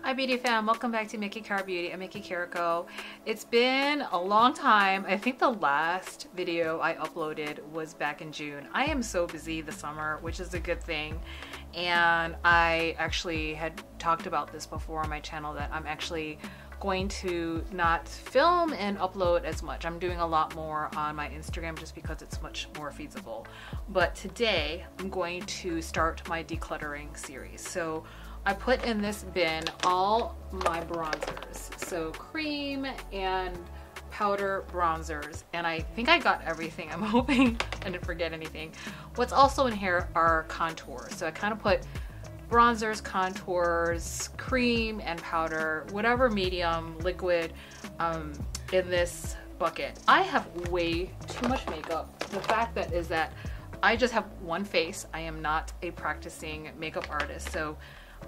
Hi beauty fam, welcome back to MikiCarrBeauty. I'm MikiCarrBeauty. It's been a long time. I think the last video I uploaded was back in June. I am so busy this summer, which is a good thing. And I actually had talked about this before on my channel that I'm actually going to not film and upload as much. I'm doing a lot more on my Instagram just because it's much more feasible. But today I'm going to start my decluttering series. So I put in this bin all my bronzers, so cream and powder bronzers, and I think I got everything. I'm hoping I didn't forget anything. What's also in here are contours, so I kind of put bronzers, contours, cream, and powder, whatever medium, liquid, in this bucket. I have way too much makeup. The fact that is that I just have one face. I am not a practicing makeup artist, so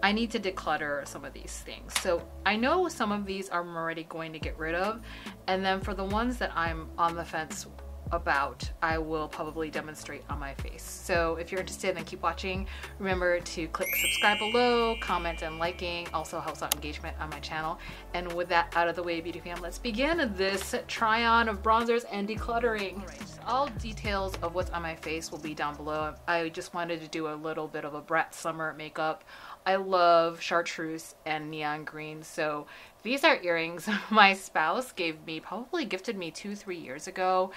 I need to declutter some of these things. So I know some of these I'm already going to get rid of, and then for the ones that I'm on the fence about, I will probably demonstrate on my face. So if you're interested, then keep watching. Remember to click subscribe below, comment and liking also helps out engagement on my channel. And with that out of the way, beauty fam, let's begin this try on of bronzers and decluttering. All details of what's on my face will be down below. I just wanted to do a little bit of a BRAT summer makeup. I love chartreuse and neon green, so these are earrings my spouse gave me, probably gifted me 2-3 years ago,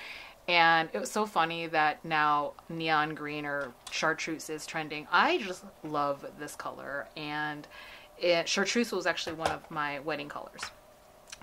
and it was so funny that now neon green or chartreuse is trending. I just love this color, and chartreuse was actually one of my wedding colors.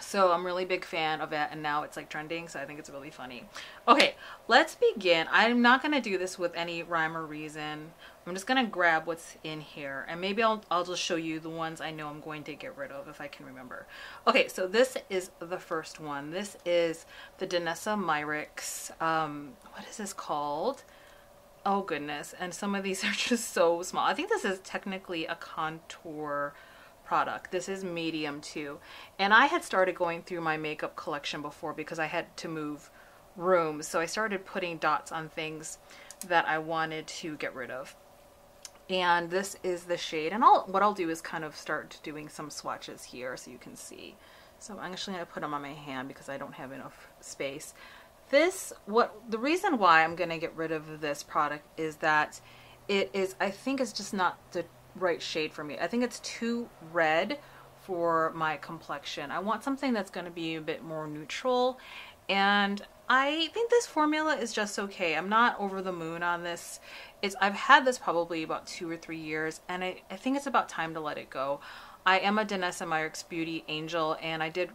So I'm really big fan of it, and now it's like trending, so I think it's really funny. Okay, let's begin. I'm not gonna do this with any rhyme or reason. I'm just gonna grab what's in here, and maybe I'll just show you the ones I know I'm going to get rid of if I can remember. Okay, so this is the first one. This is the DANESSA MYRICKS. What is this called? Oh goodness, and some of these are just so small. I think this is technically a contour product. This is medium too, and I had started going through my makeup collection before because I had to move rooms, so I started putting dots on things that I wanted to get rid of. And this is the shade, and what I'll do is kind of start doing some swatches here so you can see. So I'm actually going to put them on my hand because I don't have enough space. The reason why I'm going to get rid of this product is that it is, I think it's just not the right shade for me. I think it's too red for my complexion. I want something that's going to be a bit more neutral, and I think this formula is just okay. I'm not over the moon on this. I've had this probably about 2 or 3 years, and I think it's about time to let it go. I am a DANESSA MYRICKS Beauty Angel, and I did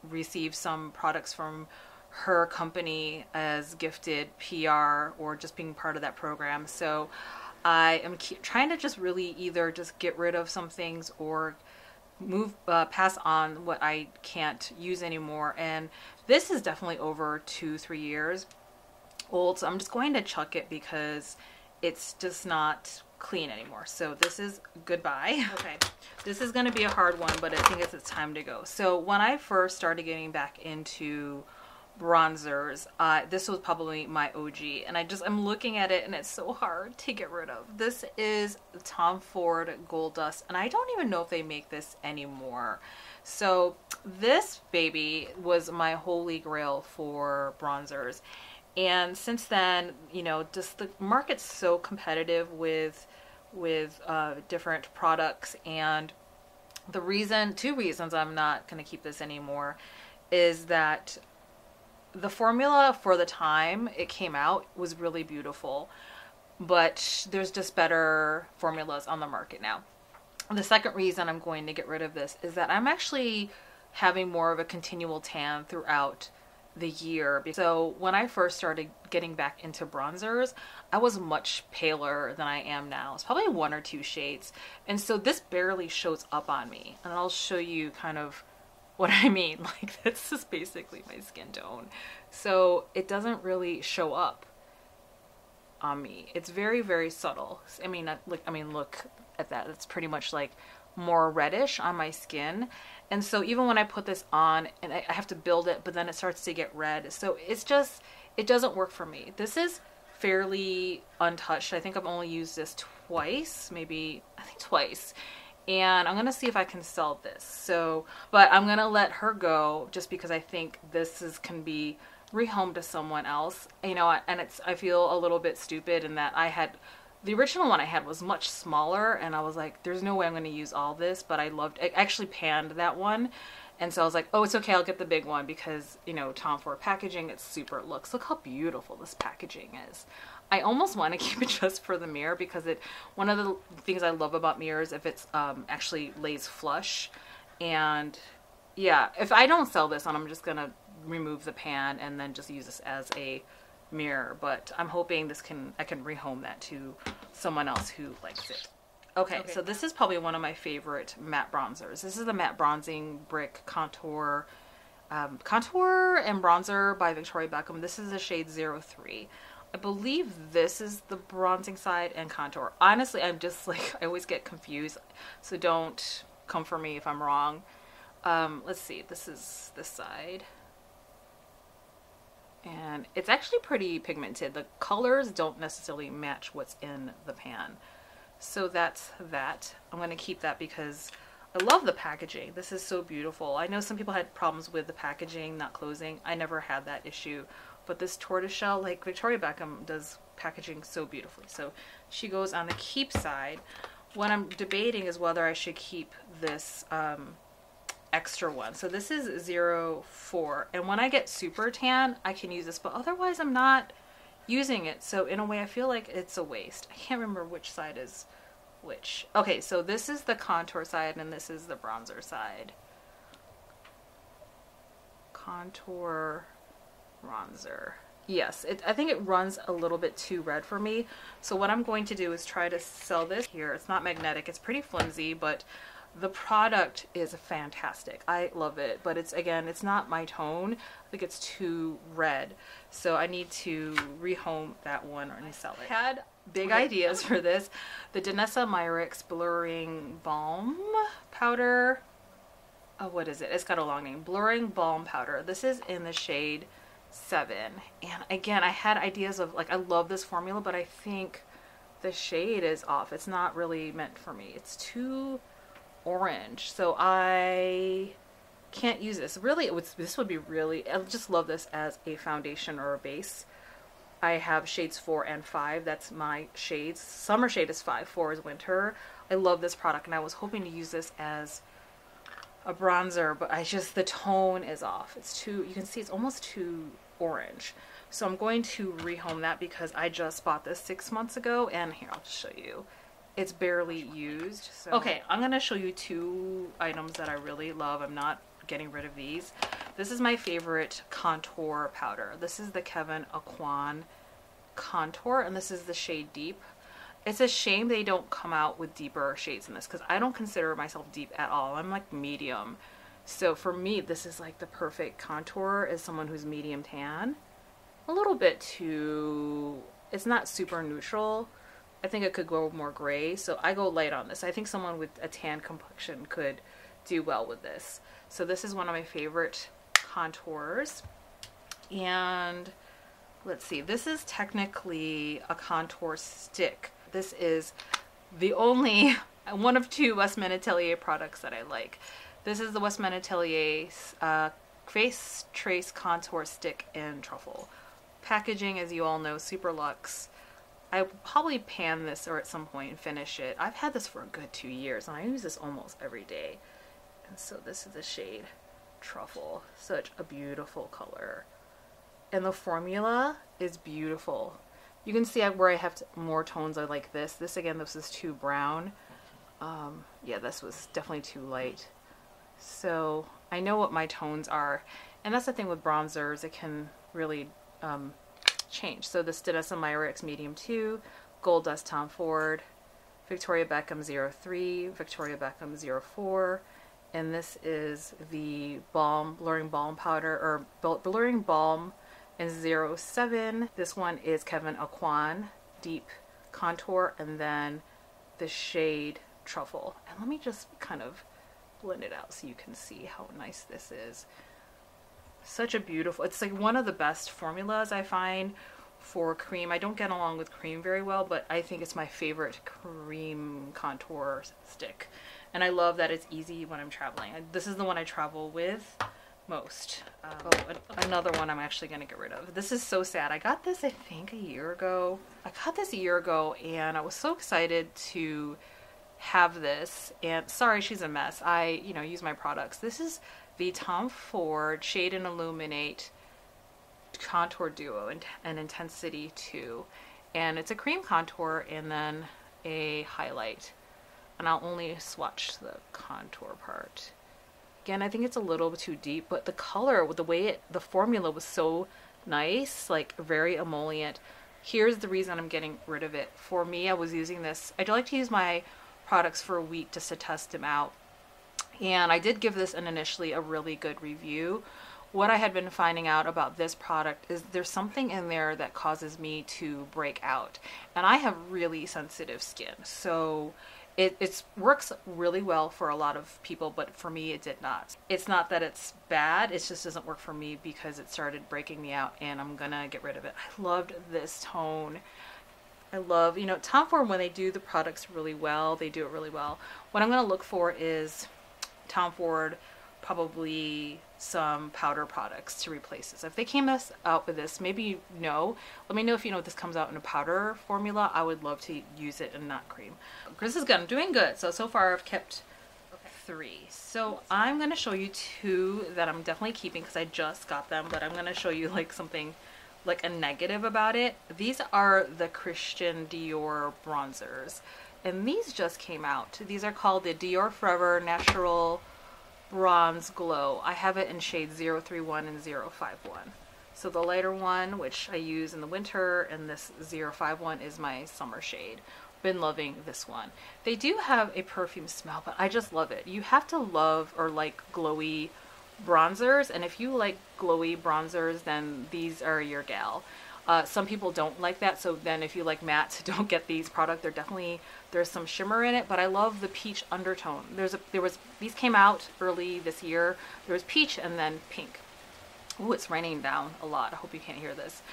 receive some products from her company as gifted PR or just being part of that program. So I am trying to just really either just get rid of some things or pass on what I can't use anymore. And this is definitely over 2-3 years old, so I'm just going to chuck it because it's just not clean anymore. So this is goodbye. Okay, this is going to be a hard one, but I think it's time to go. So when I first started getting back into bronzers, this was probably my OG, and I'm looking at it and it's so hard to get rid of. This is Tom Ford Gold Dust, and I don't even know if they make this anymore. So this baby was my holy grail for bronzers, and since then, you know, just the market's so competitive with different products, and two reasons I'm not going to keep this anymore is that the formula for the time it came out was really beautiful, but there's just better formulas on the market now. The second reason I'm going to get rid of this is that I'm actually having more of a continual tan throughout the year. So when I first started getting back into bronzers, I was much paler than I am now. It's probably 1 or 2 shades, and so this barely shows up on me, and I'll show you kind of what I mean. Like, this is basically my skin tone, so it doesn't really show up on me. It's very, very subtle. I mean, look at that. It's pretty much like more reddish on my skin, and so even when I put this on and I have to build it, but then it starts to get red, so it doesn't work for me. This is fairly untouched. I think I've only used this twice, maybe, I think twice, and I'm gonna see if I can sell this. So, but I'm gonna let her go just because I think this can be rehomed to someone else, you know. And I feel a little bit stupid in that the original one I had was much smaller, and I was like, there's no way I'm going to use all this, but I actually panned that one, and so I was like, oh, it's okay, I'll get the big one because, you know, Tom Ford packaging, it's super, look how beautiful this packaging is. I almost want to keep it just for the mirror because one of the things I love about mirrors, if it's actually lays flush. And yeah, if I don't sell this one, I'm just going to remove the pan and then just use this as a mirror, but I'm hoping I can rehome that to someone else who likes it. Okay, so this is probably one of my favorite matte bronzers. This is the Matte Bronzing Brick Contour and Bronzer by Victoria Beckham. This is the shade 03. I believe this is the bronzing side and contour. Honestly, I'm just like, I always get confused, so don't come for me if I'm wrong. Let's see, this is this side. And it's actually pretty pigmented. The colors don't necessarily match what's in the pan. So that's that. I'm going to keep that because I love the packaging. This is so beautiful. I know some people had problems with the packaging not closing. I never had that issue. But this tortoiseshell, like Victoria Beckham does packaging so beautifully. So she goes on the keep side. What I'm debating is whether I should keep this extra one. So this is 04, and when I get super tan I can use this, but otherwise I'm not using it. So in a way I feel like it's a waste. I can't remember which side is which. Okay, so this is the contour side and this is the bronzer side. Contour, bronzer. Yes, I think it runs a little bit too red for me. So what I'm going to do is try to sell this here. It's not magnetic, it's pretty flimsy, but the product is fantastic. I love it, but it's not my tone. I think it's too red. So I need to rehome that one and sell it. I had big ideas for this. The DANESSA MYRICKS Blurring Balm Powder. Oh, what is it? It's got a long name. Blurring Balm Powder. This is in the shade 7. And again, I had ideas of, like, I love this formula, but I think the shade is off. It's not really meant for me. It's too orange, so I can't use this. Really, this would be really, I just love this as a foundation or a base. I have shades 4 and 5. That's my shades. Summer shade is 5, 4 is winter. I love this product, and I was hoping to use this as a bronzer, but the tone is off. It's too, you can see it's almost too orange. So I'm going to rehome that because I just bought this 6 months ago, and here, I'll just show you. It's barely used. So. Okay, I'm going to show you 2 items that I really love. I'm not getting rid of these. This is my favorite contour powder. This is the KEVYN AUCOIN Contour, and this is the shade Deep. It's a shame they don't come out with deeper shades in this because I don't consider myself deep at all. I'm like medium. So for me, this is like the perfect contour as someone who's medium tan. A little bit too, it's not super neutral. I think it could go more gray, so I go light on this. I think someone with a tan complexion could do well with this. So this is one of my favorite contours. And let's see, this is technically a contour stick. This is the only one of 2 Westman Atelier products that I like. This is the Westman Atelier Face Trace Contour Stick in Truffle. Packaging, as you all know, super luxe. I will probably pan this or at some point and finish it. I've had this for a good 2 years and I use this almost every day. And so this is the shade Truffle. Such a beautiful color. And the formula is beautiful. You can see where I have more tones I like this. This again, this is too brown. Yeah, this was definitely too light. So I know what my tones are. And that's the thing with bronzers, it can really change. So this DANESSA MYRICKS Medium 2, Gold Dust Tom Ford, Victoria Beckham 03, Victoria Beckham 04, and this is the Blurring Balm Powder, or Blurring Balm in 07. This one is KEVYN AUCOIN Deep Contour, and then the shade Truffle. And let me just kind of blend it out so you can see how nice this is. Such a beautiful, it's like one of the best formulas I find for cream. I don't get along with cream very well, but I think it's my favorite cream contour stick. and I love that it's easy when I'm traveling. This is the one I travel with most. Another one I'm actually gonna get rid of. This is so sad. I got this I think a year ago. And I was so excited to have this, and sorry she's a mess. I use my products. This is the Tom Ford Shade and Illuminate Contour Duo and Intensity 2, and it's a cream contour and then a highlight, and I'll only swatch the contour part. Again, I think it's a little bit too deep, but the color, the way the formula was so nice, like very emollient. Here's the reason I'm getting rid of it. For me, I was using this. I like to use my products for a week just to test them out, and I did give this initially a really good review. What I had been finding out about this product is there's something in there that causes me to break out, and I have really sensitive skin, so it works really well for a lot of people, but for me it did not. It's not that it's bad, it just doesn't work for me because it started breaking me out, and I'm gonna get rid of it. I loved this tone. I love, Tom Ford, when they do the products really well, they do it really well. What I'm gonna look for is Tom Ford, probably some powder products to replace this. If they came out with this, maybe let me know if this comes out in a powder formula. I would love to use it and not cream. This is good. I'm doing good. So far I've kept 3. So I'm going to show you 2 that I'm definitely keeping because I just got them, but I'm going to show you like something like a negative about it. These are the Christian Dior bronzers, and these just came out. These are called the Dior Forever Natural Bronze Glow. I have it in shades 031 and 051. So the lighter one, which I use in the winter, and this 051 is my summer shade. Been loving this one. They do have a perfume smell, but I just love it. You have to love or like glowy bronzers, and if you like glowy bronzers, then these are your gal. Some people don't like that, so then if you like matte, don't get these products. There's some shimmer in it, but I love the peach undertone. These came out early this year. There was peach and then pink. Ooh, it's raining down a lot. I hope you can't hear this.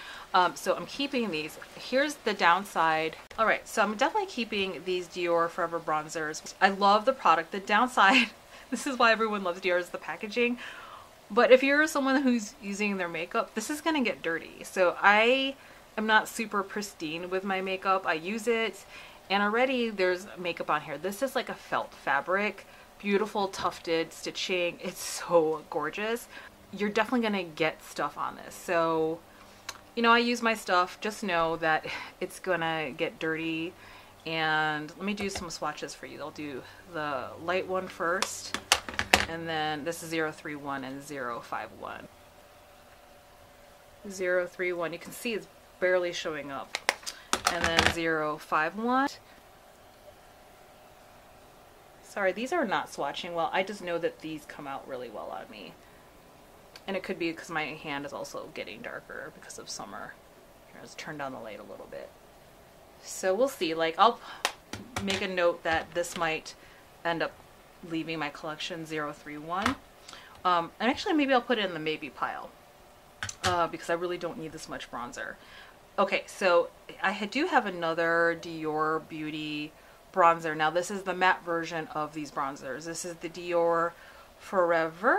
So I'm keeping these. Here's the downside. All right, so I'm definitely keeping these Dior Forever bronzers. I love the product. The downside, this is why everyone loves Dior, is the packaging. But if you're someone who's using their makeup, this is going to get dirty. So I am not super pristine with my makeup. I use it, and already there's makeup on here. This is like a felt fabric, beautiful tufted stitching. It's so gorgeous. You're definitely going to get stuff on this. So, I use my stuff. Just know that it's going to get dirty. And let me do some swatches for you. I'll do the light one first. And then this is 031 and 051. 031, you can see it's barely showing up. And then 051. Sorry, these are not swatching well. I just know that these come out really well on me. And it could be because my hand is also getting darker because of summer. Here, let's turn down the light a little bit. So we'll see. Like, I'll make a note that this might end up leaving my collection 031. And actually maybe I'll put it in the maybe pile because I really don't need this much bronzer. Okay, so I do have another Dior Beauty bronzer. Now this is the matte version of these bronzers. This is the Dior Forever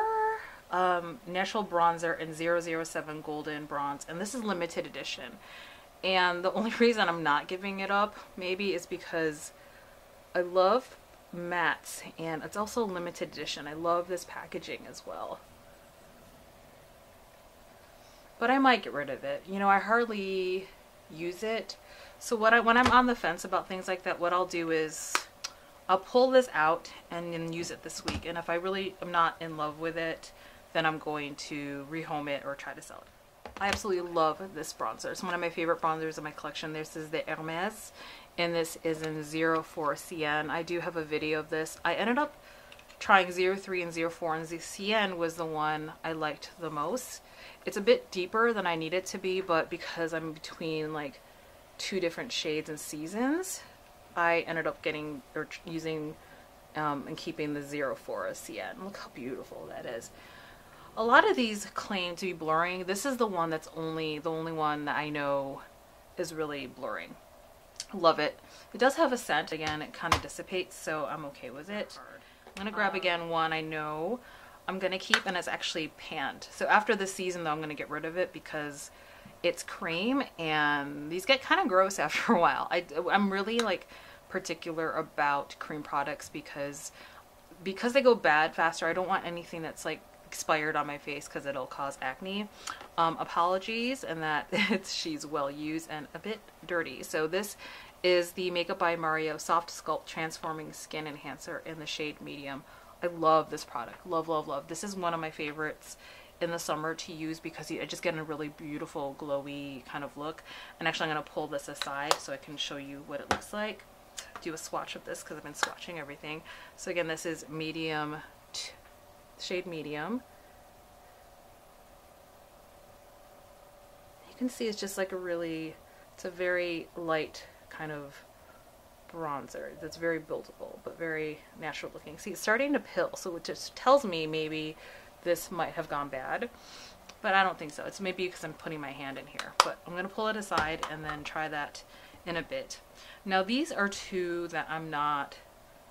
Natural Bronzer in 007 Golden Bronze, and this is limited edition. And the only reason I'm not giving it up maybe is because I love mattes, and it's also limited edition. I love this packaging as well, but I might get rid of it. I hardly use it, so when I'm on the fence about things like that, what I'll do is I'll pull this out and then use it this week, and if I really am not in love with it, then I'm going to rehome it or try to sell it. I absolutely love this bronzer. It's one of my favorite bronzers in my collection. This is the HERMES, and this is in 04 Cyan. I do have a video of this. I ended up trying 03 and 04, and the Cyan was the one I liked the most. It's a bit deeper than I need it to be, but because I'm between like 2 different shades and seasons, I ended up using and keeping the 04 Cyan. Look how beautiful that is. A lot of these claim to be blurring. This is the one that's the only one that I know is really blurring. Love it. It does have a scent. Again, it kind of dissipates, so I'm okay with it. I'm gonna grab again one I know I'm gonna keep, and it's actually panned. So after this season though, I'm gonna get rid of it because it's cream and these get kind of gross after a while. I'm really like particular about cream products because they go bad faster. I don't want anything that's like expired on my face because it'll cause acne. Apologies, and that she's well used and a bit dirty. So this is the Makeup by Mario Soft Sculpt Transforming Skin Enhancer in the shade medium. I love this product. Love, love, love. This is one of my favorites in the summer to use because I just get a really beautiful glowy kind of look. And actually I'm going to pull this aside so I can show you what it looks like. Do a swatch of this because I've been swatching everything. So again, this is medium, shade medium. You can see it's just like it's a very light kind of bronzer that's very buildable but very natural looking. See, it's starting to pill, so it just tells me maybe this might have gone bad, but I don't think so. It's maybe because I'm putting my hand in here, but I'm going to pull it aside and then try that in a bit. Now these are two that I'm not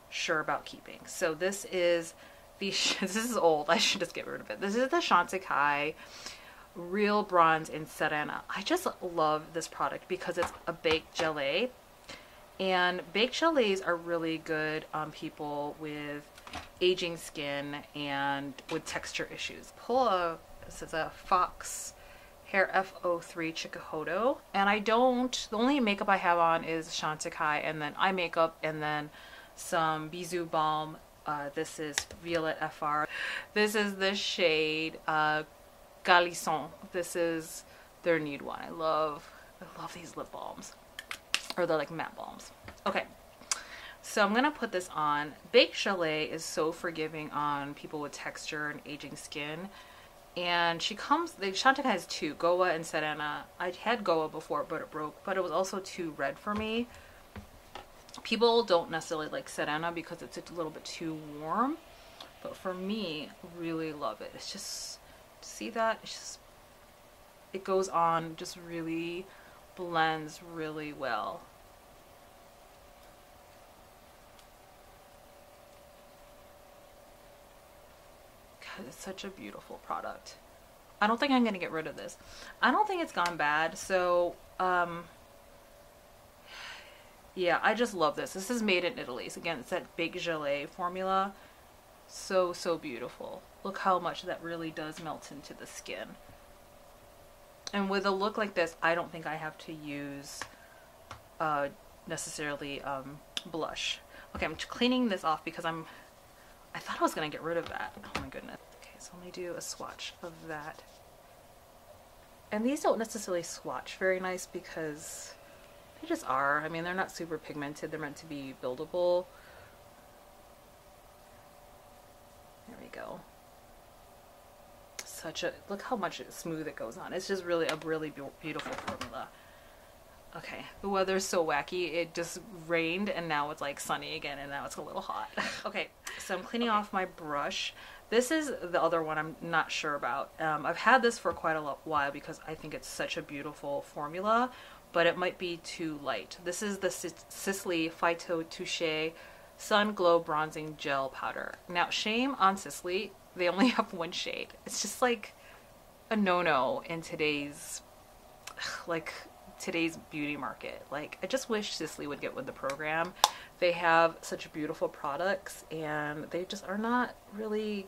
sure about keeping. So this is this is old. I should just get rid of it. This is the Chantecaille Real Bronze in Serena. I just love this product because it's a baked gelée, and baked gelées are really good on people with aging skin and with texture issues. This is a Fox Hair F03 Chikuhodo, and the only makeup I have on is Chantecaille and then eye makeup and then some Bisou Balm. This is Violet FR. This is the shade Galisson. This is their nude one. I love these lip balms, or they're like matte balms. Okay, so I'm gonna put this on. Baked gelée is so forgiving on people with texture and aging skin, and Chantecaille has two, Goa and Serena. I had Goa before, but it broke, but it was also too red for me. People don't necessarily like Serena because it's a little bit too warm, but for me, really love it. It's just, see that? It's just, it goes on, just really blends really well. God, it's such a beautiful product. I don't think I'm gonna get rid of this. I don't think it's gone bad, so yeah, I just love this. This is made in Italy. So again, it's that baked gelée formula. So, so beautiful. Look how much that really does melt into the skin. And with a look like this, I don't think I have to use necessarily blush. Okay, I'm cleaning this off because I thought I was going to get rid of that. Oh my goodness. Okay, so let me do a swatch of that. And these don't necessarily swatch very nice because they just are. I mean, they're not super pigmented. They're meant to be buildable. There we go. Look how much smooth it goes on. It's just really a really beautiful formula. Okay, the weather's so wacky. It just rained and now it's like sunny again and now it's a little hot. Okay, so I'm cleaning off my brush. This is the other one I'm not sure about. I've had this for quite a while because I think it's such a beautiful formula, but it might be too light. This is the Sisley Phyto Touche Sun Glow Bronzing Gel Powder. Now, shame on Sisley, they only have one shade. It's just like a no-no in today's beauty market. Like, I just wish Sisley would get with the program. They have such beautiful products and they just are not really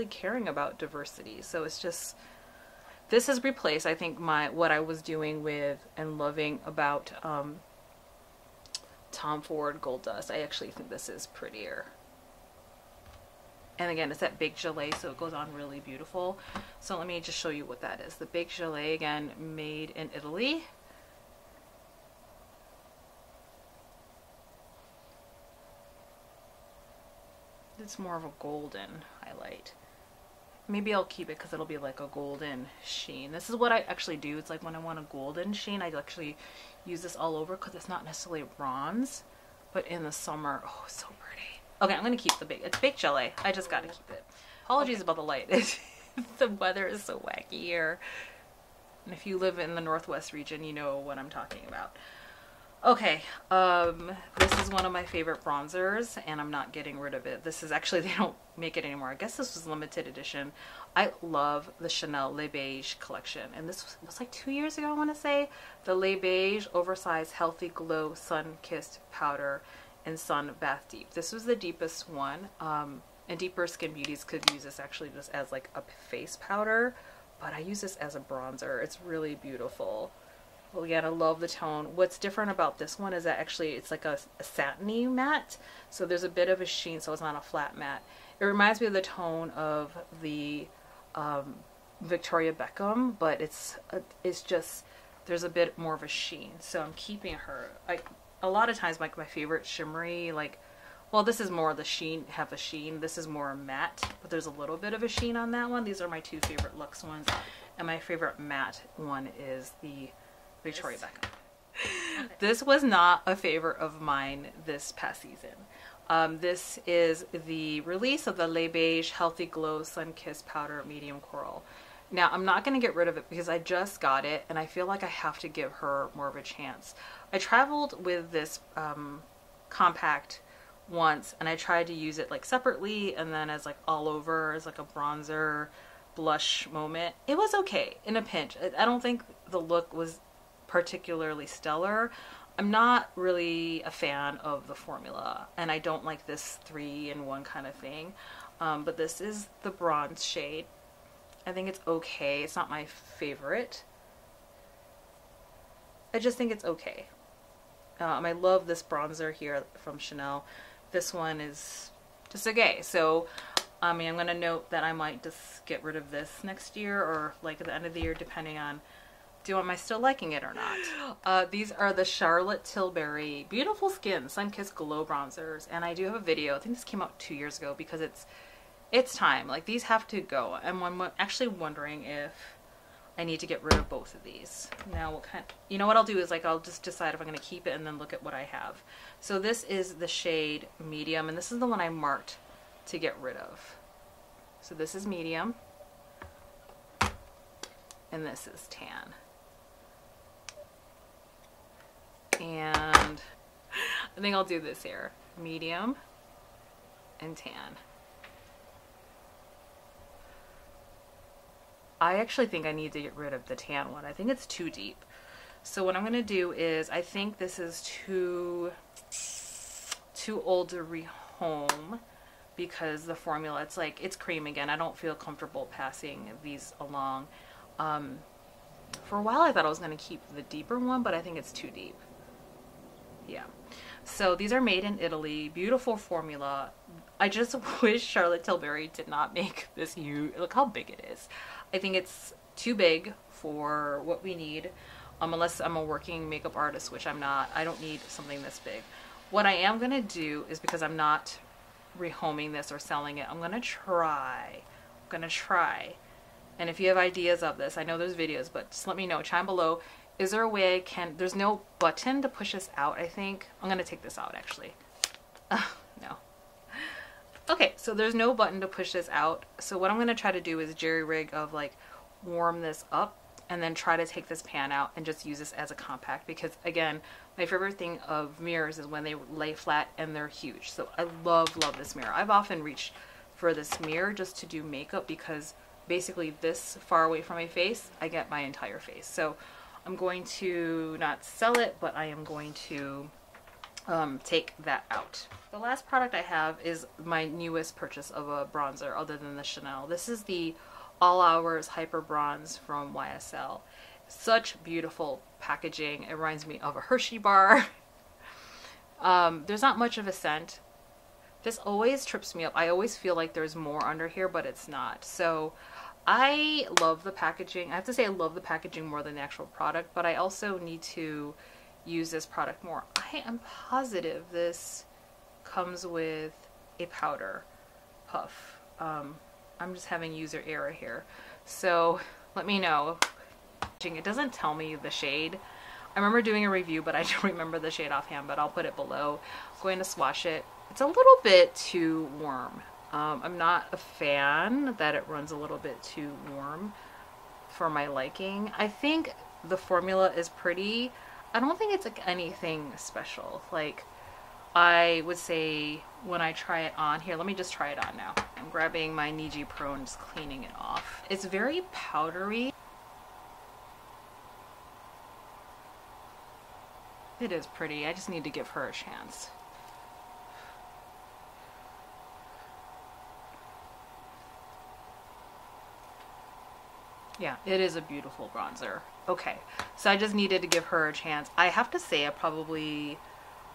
caring about diversity. So it's just, this has replaced, I think, what I was doing with and loving about Tom Ford Gold Dust. I actually think this is prettier. And again, it's that baked gelée, so it goes on really beautiful. So let me just show you what that is. The baked gelée, again, made in Italy. It's more of a golden highlight. Maybe I'll keep it because it'll be like a golden sheen. This is what I actually do. It's like when I want a golden sheen, I actually use this all over because it's not necessarily a bronze, but in the summer, oh, it's so pretty. Okay, I'm going to keep it's baked gelée. I just got to keep it. Apologies about the light. The weather is so wacky here. And if you live in the Northwest region, you know what I'm talking about. Okay, this is one of my favorite bronzers, and I'm not getting rid of it. This is actually, they don't make it anymore. I guess this was limited edition. I love the Chanel Les Beige collection, and this was like 2 years ago, I want to say. The Les Beige Oversized Healthy Glow Sun-Kissed Powder in Sun Bath Deep. This was the deepest one, and deeper skin beauties could use this actually just as like a face powder, but I use this as a bronzer. It's really beautiful. Well, again, I love the tone. What's different about this one is that actually it's like a satiny matte. So there's a bit of a sheen, so it's not a flat matte. It reminds me of the tone of the Victoria Beckham, but it's just, there's a bit more of a sheen. So I'm keeping her. A lot of times, like my favorite shimmery, like, well, this is more the sheen, have a sheen. This is more matte, but there's a little bit of a sheen on that one. These are my two favorite luxe ones. And my favorite matte one is the Victoria Beckham. Okay. This was not a favorite of mine this past season. This is the release of the Les Beige Healthy Glow Sun-Kissed Powder Medium Coral. Now, I'm not going to get rid of it because I just got it, and I feel like I have to give her more of a chance. I traveled with this compact once, and I tried to use it like separately and then as like all over as like a bronzer blush moment. It was okay in a pinch. I don't think the look was particularly stellar. I'm not really a fan of the formula, and I don't like this 3-in-1 kind of thing, but this is the bronze shade. I think it's okay. It's not my favorite. I just think it's okay. I love this bronzer here from Chanel. This one is just okay. So I mean, I'm going to note that I might just get rid of this next year, or like at the end of the year, depending on am I still liking it or not. These are the Charlotte Tilbury Beautiful Skin Sun-Kissed Glow Bronzers, and I do have a video. I think this came out 2 years ago because it's time. Like, these have to go. And I'm actually wondering if I need to get rid of both of these. Now, what kind? You know what I'll do is like I'll just decide if I'm going to keep it and then look at what I have. So this is the shade Medium, and this is the one I marked to get rid of. So this is Medium, and this is Tan. And I think I'll do this here. Medium and Tan. I actually think I need to get rid of the tan one. I think it's too deep. So what I'm going to do is, I think this is too old to rehome because the formula, it's like, it's cream again. I don't feel comfortable passing these along. For a while I thought I was going to keep the deeper one, but I think it's too deep. Yeah. So these are made in Italy. Beautiful formula. I just wish Charlotte Tilbury did not make this huge. Look how big it is. I think it's too big for what we need, unless I'm a working makeup artist, which I'm not. I don't need something this big. What I am going to do is, because I'm not rehoming this or selling it, I'm going to try. And if you have ideas of this, I know there's videos, but just let me know. Chime below. Is there a way I can, there's no button to push this out, I think. I'm going to take this out, actually. No. Okay, so there's no button to push this out. So what I'm going to try to do is jerry-rig of like warm this up and then try to take this pan out and just use this as a compact, because again, my favorite thing of mirrors is when they lay flat and they're huge. So I love this mirror. I've often reached for this mirror just to do makeup, because basically this far away from my face, I get my entire face. So I'm going to not sell it, but I am going to take that out. The last product I have is my newest purchase of a bronzer other than the Chanel. This is the All Hours Hyper Bronze from YSL. Such beautiful packaging. It reminds me of a Hershey bar. There's not much of a scent. This always trips me up. I always feel like there's more under here, but it's not. So I love the packaging. I have to say I love the packaging more than the actual product, but I also need to use this product more. I am positive this comes with a powder puff. I'm just having user error here, so let me know. It doesn't tell me the shade. I remember doing a review, but I don't remember the shade offhand, but I'll put it below. I'm going to swatch it. It's a little bit too warm. I'm not a fan that it runs a little bit too warm for my liking. I think the formula is pretty. I don't think it's like anything special. Like, I would say when I try it on here, let me just try it on now. I'm grabbing my Niji Pro and just cleaning it off. It's very powdery. It is pretty. I just need to give her a chance. Yeah, it is a beautiful bronzer. Okay, so I just needed to give her a chance. I have to say I probably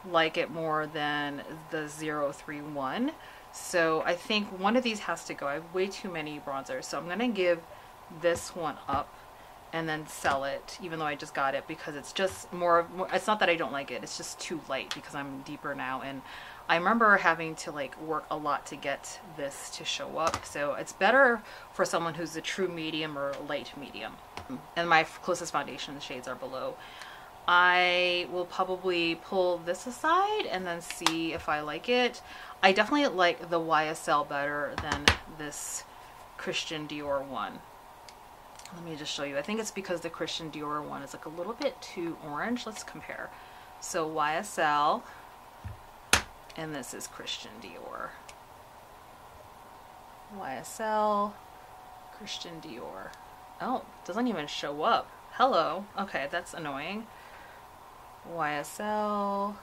like it more than the 031. So I think one of these has to go. I have way too many bronzers. So I'm going to give this one up and then sell it, even though I just got it, because it's just more, it's not that I don't like it, it's just too light because I'm deeper now. And I remember having to like work a lot to get this to show up. So it's better for someone who's a true medium or light medium. And my closest foundation shades are below. I will probably pull this aside and then see if I like it. I definitely like the YSL better than this Christian Dior one. Let me just show you. I think it's because the Christian Dior one is like a little bit too orange. Let's compare. So YSL, and this is Christian Dior. YSL, Christian Dior. Oh, it doesn't even show up. Hello. Okay, that's annoying. YSL,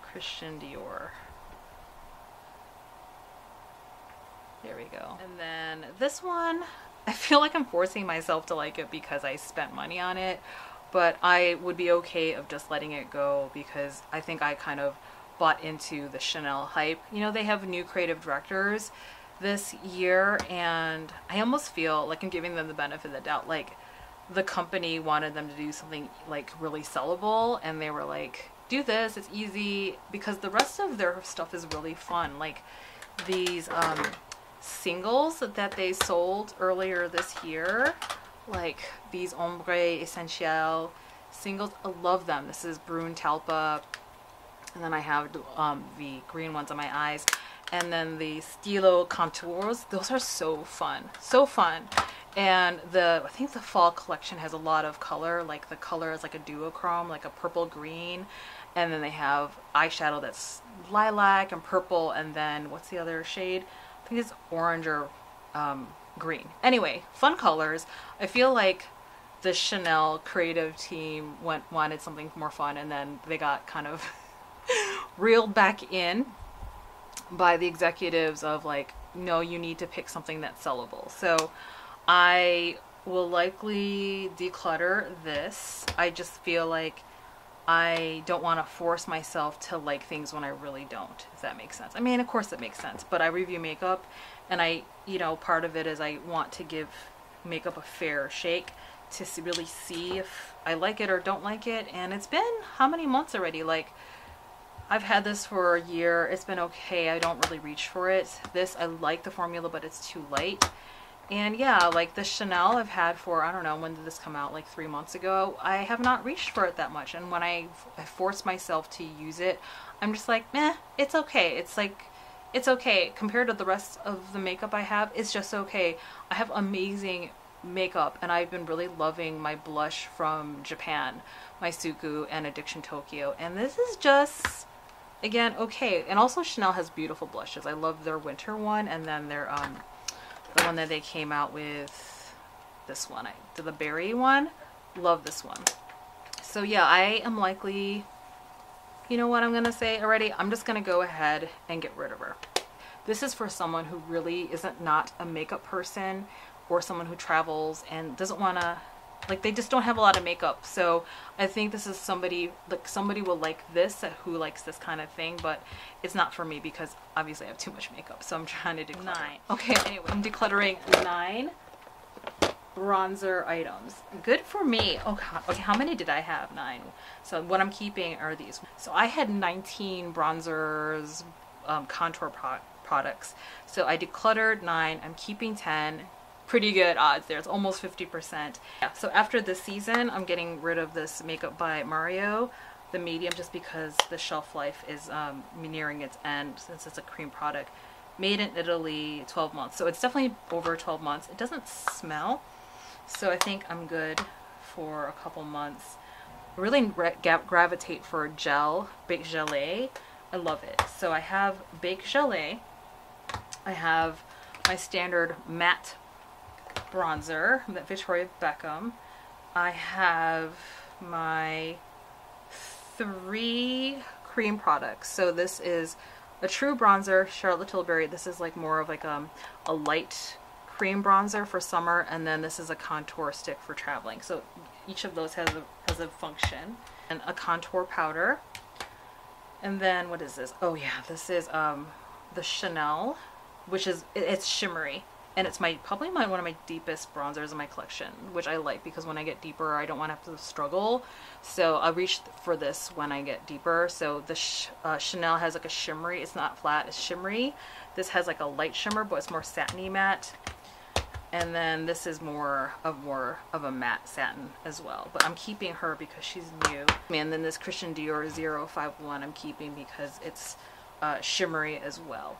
Christian Dior. There we go. And then this one, I feel like I'm forcing myself to like it because I spent money on it, but I would be okay of just letting it go because I think I kind of bought into the Chanel hype. You know, they have new creative directors this year, and I almost feel like I'm giving them the benefit of the doubt. Like, the company wanted them to do something like really sellable, and they were like, do this, it's easy, because the rest of their stuff is really fun. Like these singles that they sold earlier this year, like these Ombre Essentielle singles, I love them. This is Brune Talpa, and then I have the green ones on my eyes, and then the Stylo contours. Those are so fun, so fun. And I think the fall collection has a lot of color. Like the color is like a duochrome, like a purple green, and then they have eyeshadow that's lilac and purple, and then what's the other shade? I think it's orange or green. Anyway, fun colors. I feel like the Chanel creative team wanted something more fun, and then they got kind of reeled back in by the executives of like, no, you need to pick something that's sellable. So I will likely declutter this. I just feel like I don't want to force myself to like things when I really don't, if that makes sense. I mean, of course it makes sense, but I review makeup, and I, you know, part of it is I want to give makeup a fair shake to really see if I like it or don't like it. And it's been how many months already? Like, I've had this for a year. It's been okay. I don't really reach for it. This, I like the formula, but it's too light. And yeah, like the Chanel I've had for, I don't know, when did this come out? Like 3 months ago. I have not reached for it that much. And when I force myself to use it, I'm just like, meh, it's okay. It's like, it's okay. Compared to the rest of the makeup I have, it's just okay. I have amazing makeup, and I've been really loving my blush from Japan, my Suku and Addiction Tokyo. And this is just, again, okay. And also Chanel has beautiful blushes. I love their winter one, and then their the one that they came out with, this one, the berry one, love this one. So yeah, I am likely, you know what I'm gonna say already, I'm just gonna go ahead and get rid of her. This is for someone who really isn't not a makeup person, or someone who travels and doesn't want to, like, they just don't have a lot of makeup. So I think this is somebody, like, somebody will like this, who likes this kind of thing, but it's not for me because obviously I have too much makeup. So I'm trying to declutter. 9. Okay, anyway, I'm decluttering 9 bronzer items. Good for me. Oh god. Okay, how many did I have? 9. So what I'm keeping are these. So I had 19 bronzers, contour products. So I decluttered 9. I'm keeping 10. Pretty good odds there. It's almost 50%. Yeah, so after this season, I'm getting rid of this Makeup by Mario, the medium, just because the shelf life is nearing its end since it's a cream product. Made in Italy, 12 months. So it's definitely over 12 months. It doesn't smell, so I think I'm good for a couple months. really gravitate for gel, Baked Gelée. I love it. So I have Baked Gelée. I have my standard matte bronzer, that Victoria Beckham. I have my 3 cream products. So this is a true bronzer, Charlotte Tilbury. This is like more of like a light cream bronzer for summer, and then this is a contour stick for traveling. So each of those has a function. And a contour powder. And then what is this? Oh yeah, this is the Chanel, which is, it's shimmery. And it's probably one of my deepest bronzers in my collection, which I like because when I get deeper, I don't want to have to struggle. So I'll reach for this when I get deeper. So the Chanel has like a shimmery, it's not flat, it's shimmery. This has like a light shimmer, but it's more satiny matte. And then this is more of a matte satin as well. But I'm keeping her because she's new. And then this Christian Dior 051 I'm keeping because it's shimmery as well.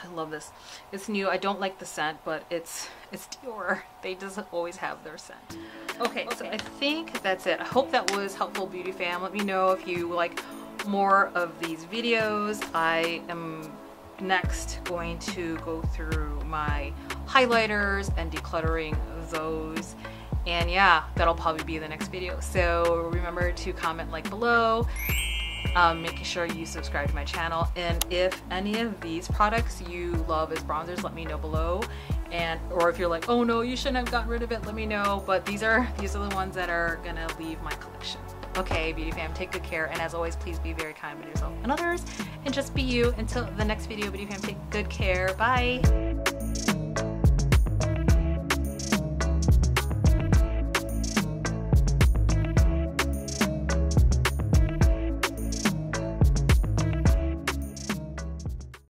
I love this. It's new. I don't like the scent, but it's Dior. They just always have their scent. Okay, so I think that's it. I hope that was helpful, beauty fam. Let me know if you like more of these videos. I am next going to go through my highlighters and decluttering those. And yeah, that'll probably be the next video. So remember to comment, like below. Making sure you subscribe to my channel, and if any of these products you love as bronzers, let me know below. And or if you're like, oh no, you shouldn't have gotten rid of it, let me know. But these are the ones that are gonna leave my collection. Okay, beauty fam, take good care, and as always, please be very kind with yourself and others, and just be you. Until the next video, beauty fam, take good care. Bye.